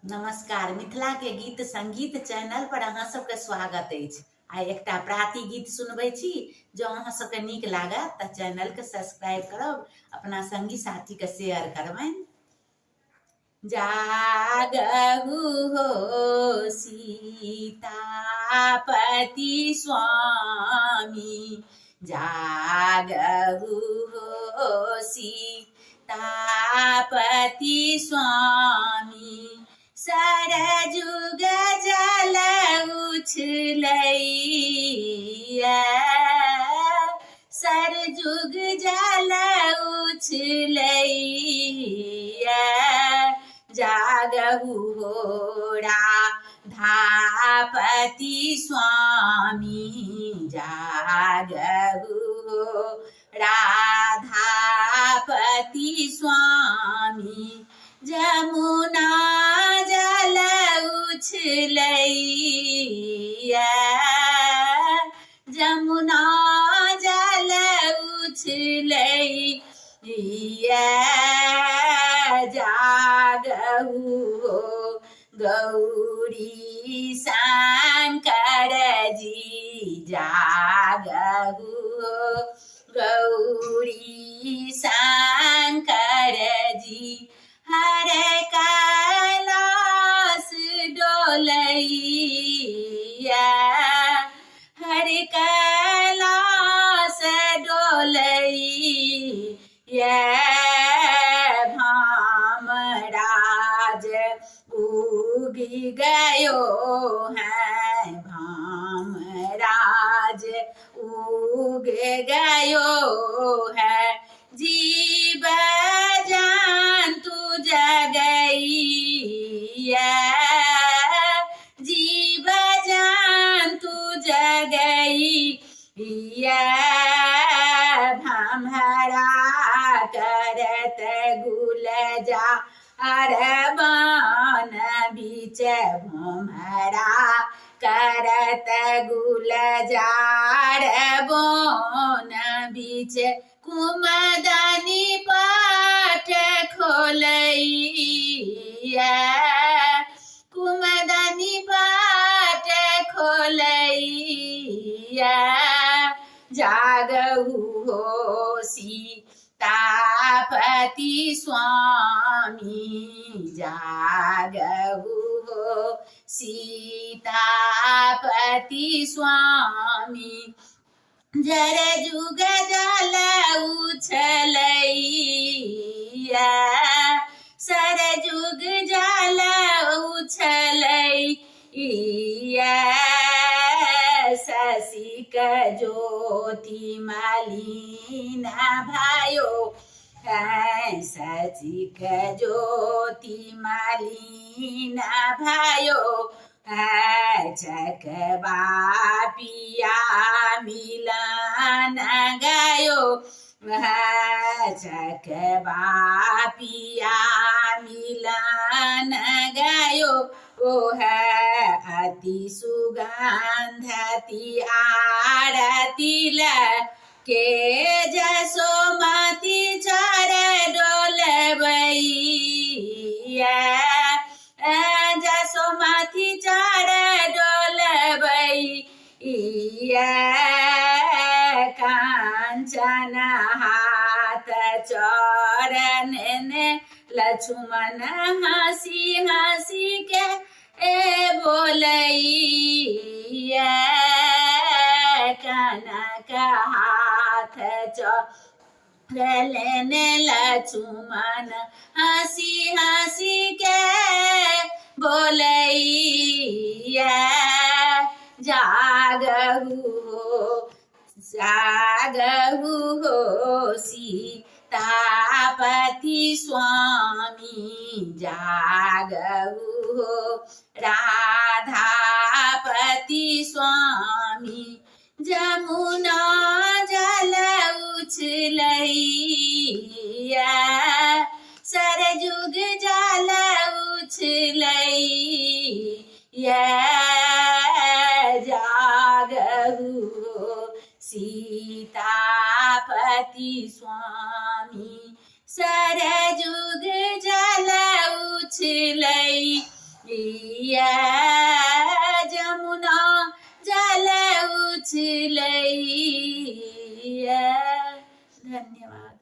नमस्कार। मिथिला के गीत संगीत चैनल पर अहाँ सबके स्वागत अछि। आइ एकटा प्राति गीत सुनबै छी। जो अहाँ सबके नीक लागत तऽ चैनल के सब्सक्राइब करब, अपना संगी साथी के शेयर करबनि। जागहु हो सीतापति स्वामी, जागहु हो सीतापति स्वामी। सरजुग जल उछलैया, सरजुग जल उछलैया। जागहु हो राधापति स्वामी, जागहु हो राधापति स्वामी। जमुना जल उछलैया, जमुना जल उछलैया। जागहु हो गौरी शंकर जी, जागहु हो गौरी शंकर जी। हर कैलाश डोलैया, हर कैलाश डोलैया। भामराज उगि गयो है, भामराज उग गयो है। जीव जंतु जगैया, जीव जंतु जगैया। भमरा करत गुलजार बन बीच, भमरा करत गुलजार बन बीच। कुमदनी पाठ खोलैया, कुमदनी पाठ खोलैया। जागहु हो सीतापति स्वामी, जागहु हो सीतापति स्वामी। जर जुग जल उछलैया, सर जुग जल उछलैया। शशिक ज्योति मलिन भयो है, शशिक ज्योति मलिन भयो है। चकवा पिया मिलन गयो है, चकवा पिया मिलन गयो ओ है। अति सुगंधति आरती के जसोमति चर डोलबैया, जसोमति चर डोलबैया। कांचन हाथ चरण लक्ष्मण हंसी हंसी के बोलैया। कनक हाथ चरण लक्ष्मण हंसी हंसी के बोलैया। जागहु हो, जागहु हो सीतापति स्वामी, जागहु हो राधापति स्वामी। जमुना जल उछलैया, सरजुग जल उछलैया। जागहु हो सीतापति स्वामी, सरजुग जल उछलैया। या जमुना जल उछलैया। धन्यवाद।